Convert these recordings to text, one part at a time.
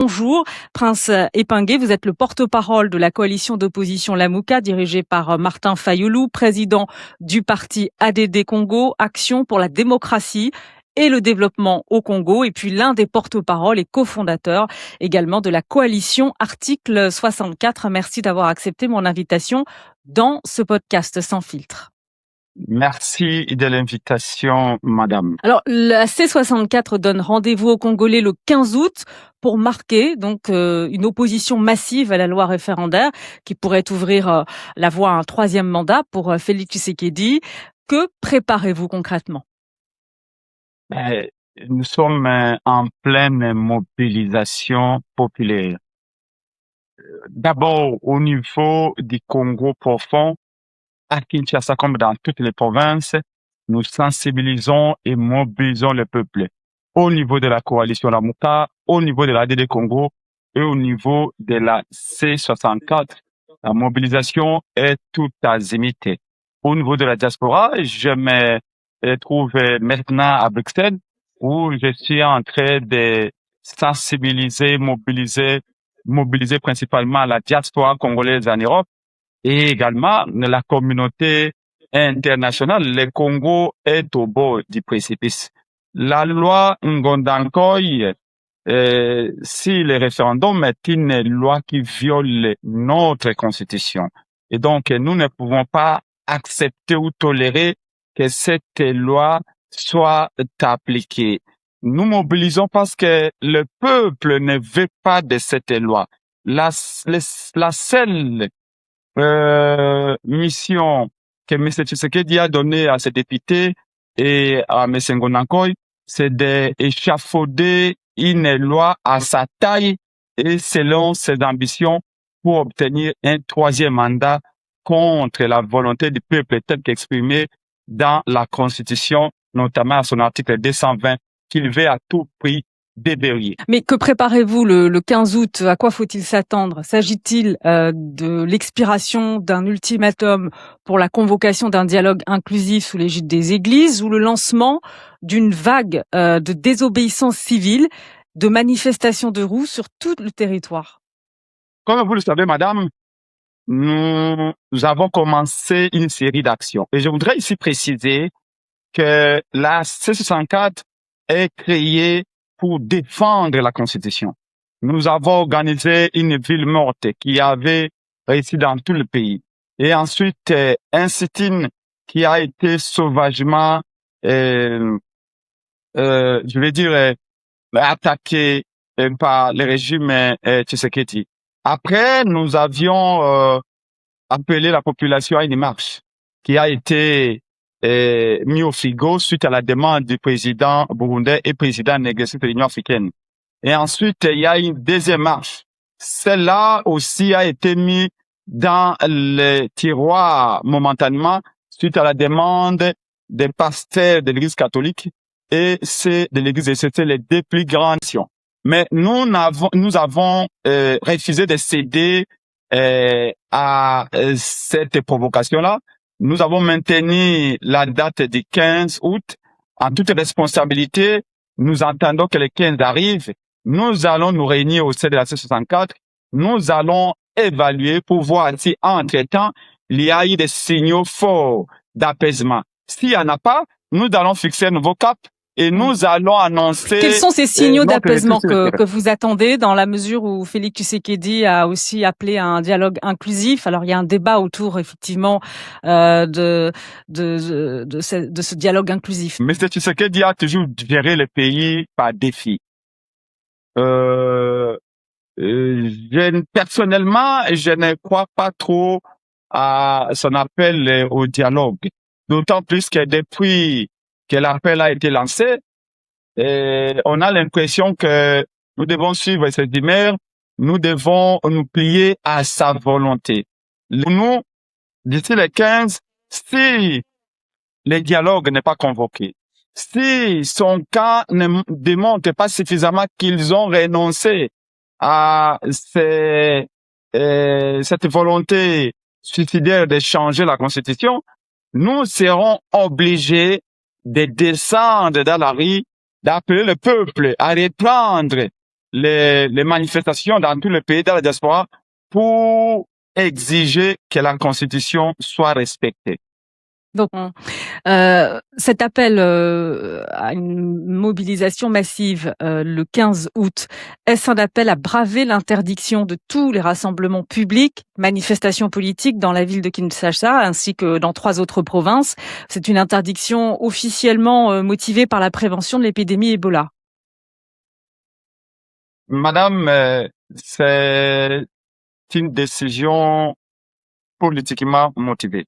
Bonjour, Prince Epinguet, vous êtes le porte-parole de la coalition d'opposition Lamouka, dirigée par Martin Fayulu, président du parti ADD Congo, Action pour la démocratie et le développement au Congo, et puis l'un des porte-parole et cofondateurs également de la coalition Article 64. Merci d'avoir accepté mon invitation dans ce podcast Sans filtre. Merci de l'invitation, madame. Alors, la C64 donne rendez-vous aux Congolais le 15 août pour marquer donc une opposition massive à la loi référendaire qui pourrait ouvrir la voie à un troisième mandat pour Félix Tshisekedi. Que préparez-vous concrètement? Nous sommes en pleine mobilisation populaire. D'abord, au niveau du Congo profond, à Kinshasa comme dans toutes les provinces, nous sensibilisons et mobilisons le peuple. Au niveau de la coalition Lamouka, au niveau de l'ADD Congo et au niveau de la C64, la mobilisation est tout azimut. Au niveau de la diaspora, je me trouve maintenant à Bruxelles où je suis en train de sensibiliser, mobiliser principalement la diaspora congolaise en Europe et également la communauté internationale. Le Congo est au bord du précipice. La loi Ngondankoy, si le référendum est une loi qui viole notre constitution. Et donc, nous ne pouvons pas accepter ou tolérer que cette loi soit appliquée. Nous mobilisons parce que le peuple ne veut pas de cette loi. La seule mission que M. Tshisekedi a donnée à ses députés et à M. Ngondankoy, c'est d'échafauder une loi à sa taille et selon ses ambitions pour obtenir un troisième mandat contre la volonté du peuple telle qu'exprimée dans la Constitution, notamment à son article 220, qu'il veut à tout prix déverrouiller. Mais que préparez-vous le 15 août? À quoi faut-il s'attendre? S'agit-il de l'expiration d'un ultimatum pour la convocation d'un dialogue inclusif sous l'égide des églises ou le lancement d'une vague de désobéissance civile, de manifestations de roues sur tout le territoire? Comme vous le savez, madame, nous avons commencé une série d'actions. Et je voudrais ici préciser que la C64 est créée pour défendre la Constitution. Nous avons organisé une ville morte qui avait réussi dans tout le pays. Et ensuite, un sit-in qui a été sauvagement, attaqué par le régime Tshisekedi. Après, nous avions appelé la population à une marche qui a été mis au frigo suite à la demande du président burundais et président négocié de l'Union africaine. Et ensuite, il y a une deuxième marche. Celle-là aussi a été mise dans le tiroir momentanément suite à la demande des pasteurs de l'Église catholique et c'est de l'Église, c'était les deux plus grandes nations. Mais nous avons refusé de céder à cette provocation-là. Nous avons maintenu la date du 15 août. En toute responsabilité, nous attendons que le 15 arrive. Nous allons nous réunir au sein de la C64. Nous allons évaluer pour voir si, entre-temps, il y a eu des signaux forts d'apaisement. S'il n'y en a pas, nous allons fixer un nouveau cap et nous allons annoncer... Quels sont ces signaux d'apaisement que vous attendez dans la mesure où Félix Tshisekedi a aussi appelé à un dialogue inclusif? Alors, il y a un débat autour, effectivement, de ce dialogue inclusif. M. Tshisekedi a toujours géré le pays par défi. Personnellement, je ne crois pas trop à son appel au dialogue. D'autant plus que depuis que l'appel a été lancé, on a l'impression que nous devons suivre cette humeur, nous devons nous plier à sa volonté. Nous, d'ici le 15, si le dialogue n'est pas convoqué, si son cas ne démontre pas suffisamment qu'ils ont renoncé à cette volonté suicidaire de changer la Constitution, nous serons obligés de descendre dans la rue, d'appeler le peuple à reprendre les manifestations dans tous les pays de la diaspora pour exiger que la Constitution soit respectée. Donc, cet appel à une mobilisation massive le 15 août, est-ce un appel à braver l'interdiction de tous les rassemblements publics, manifestations politiques dans la ville de Kinshasa ainsi que dans 3 autres provinces? C'est une interdiction officiellement motivée par la prévention de l'épidémie Ebola. Madame, c'est une décision politiquement motivée.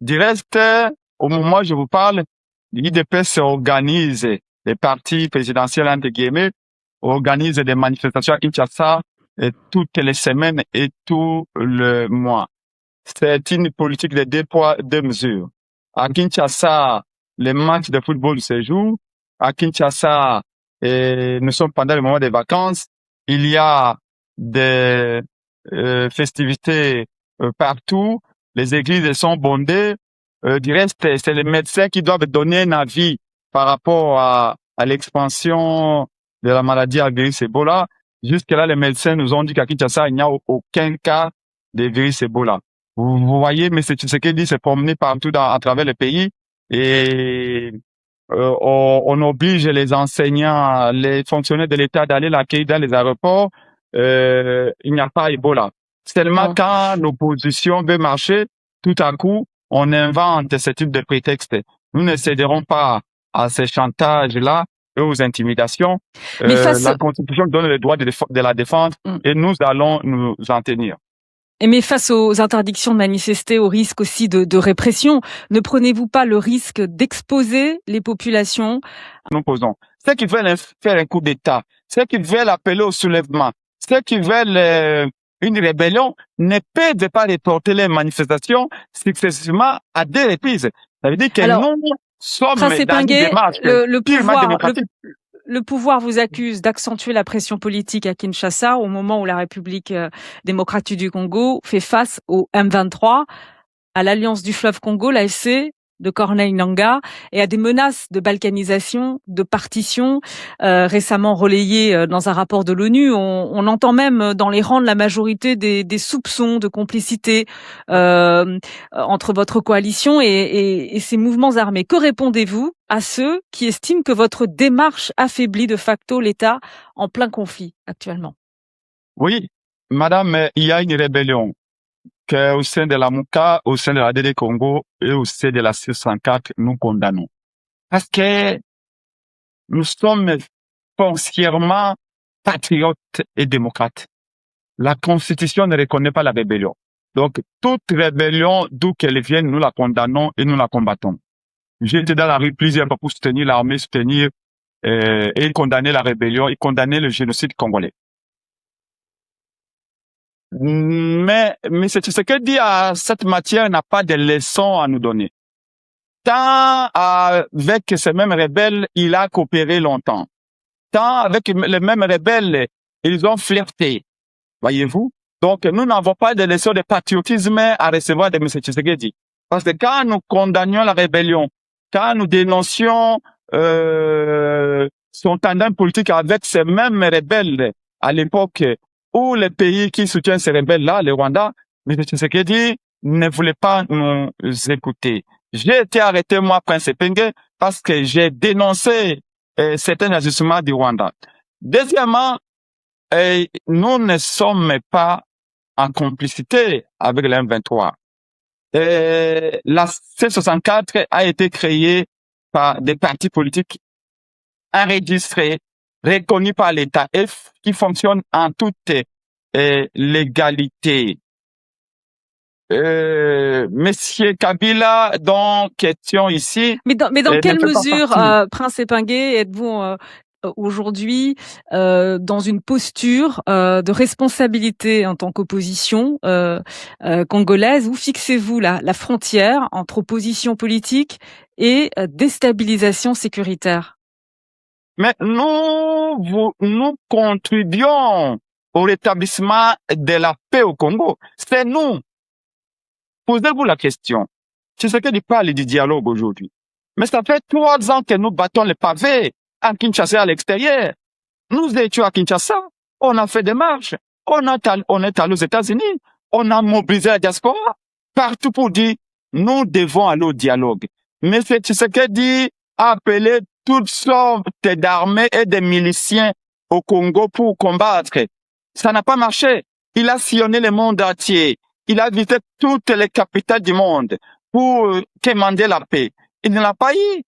Du reste, au moment où je vous parle, l'IDP s'organise, les partis présidentiels entre guillemets, organisent des manifestations à Kinshasa toutes les semaines et tout le mois. C'est une politique de 2 poids, 2 mesures. À Kinshasa, les matchs de football se jouent. À Kinshasa, nous sommes pendant le moment des vacances. Il y a des festivités partout. Les églises sont bondées. Du reste, c'est les médecins qui doivent donner un avis par rapport à l'expansion de la maladie à virus Ebola. Jusque-là, les médecins nous ont dit qu'à Kinshasa, il n'y a aucun cas de virus Ebola. Vous voyez, M. Tshisekedi s'est promené partout à travers le pays et on oblige les enseignants, les fonctionnaires de l'État d'aller l'accueillir dans les aéroports. Il n'y a pas Ebola. Seulement quand l'opposition veut marcher, tout à coup, on invente ce type de prétexte. Nous ne céderons pas à ces chantages-là et aux intimidations. La Constitution donne le droit de la défendre et nous allons nous en tenir. Mais face aux interdictions de manifester, au risque aussi de répression, ne prenez-vous pas le risque d'exposer les populations? Nous posons. Ceux qui veulent faire un coup d'État, ceux qui veulent appeler au soulèvement, ceux qui veulent une rébellion ne peuvent pas reporter les manifestations successivement à 2 reprises. Ça veut dire que nous sommes dans une démarche purement démocratique. Le pouvoir vous accuse d'accentuer la pression politique à Kinshasa au moment où la République démocratique du Congo fait face au M23, à l'Alliance du fleuve Congo, l'AFC, de Corneille Nangaa, et à des menaces de balkanisation, de partition, récemment relayées dans un rapport de l'ONU. On entend même dans les rangs de la majorité des soupçons de complicité entre votre coalition et ces mouvements armés. Que répondez-vous à ceux qui estiment que votre démarche affaiblit de facto l'État en plein conflit actuellement? Oui, madame, il y a une rébellion qu'au sein de la MOUCA, au sein de la DD Congo et au sein de la C104, nous condamnons. Parce que nous sommes foncièrement patriotes et démocrates. La Constitution ne reconnaît pas la rébellion. Donc, toute rébellion, d'où qu'elle vienne, nous la condamnons et nous la combattons. J'ai été dans la rue plusieurs fois pour soutenir l'armée, soutenir et condamner la rébellion et condamner le génocide congolais. Mais ce que dit à cette matière n'a pas de leçons à nous donner. Tant avec ces mêmes rebelles, il a coopéré longtemps. Tant avec les mêmes rebelles, ils ont flirté. Voyez-vous? Donc, nous n'avons pas de leçons de patriotisme à recevoir de M. Tshisekedi. Parce que quand nous condamnions la rébellion, quand nous dénoncions son tandem politique avec ces mêmes rebelles à l'époque où les pays qui soutiennent ces rebelles-là, le Rwanda, M. Tshisekedi ne voulait pas nous écouter. J'ai été arrêté, moi, Prince Epenge, parce que j'ai dénoncé certains agissements du Rwanda. Deuxièmement, nous ne sommes pas en complicité avec le M23. La C64 a été créée par des partis politiques enregistrés, reconnus par l'État et qui fonctionnent en toute légalité. Monsieur Kabila, donc, question ici. Mais dans quelle mesure, Prince Epenge, êtes-vous aujourd'hui dans une posture de responsabilité en tant qu'opposition congolaise? Où fixez-vous la frontière entre opposition politique et déstabilisation sécuritaire? Mais nous contribuons au rétablissement de la paix au Congo. C'est nous. Posez-vous la question. C'est ce que dit parle du dialogue aujourd'hui. Mais ça fait 3 ans que nous battons les pavés à Kinshasa à l'extérieur. Nous étions à Kinshasa, on a fait des marches, on est allé aux États-Unis, on a mobilisé la diaspora partout pour dire nous devons aller au dialogue. Mais c'est ce que dit appeler toutes sortes d'armées et de miliciens au Congo pour combattre. Ça n'a pas marché. Il a sillonné le monde entier. Il a visité toutes les capitales du monde pour demander la paix. Il ne l'a pas eu.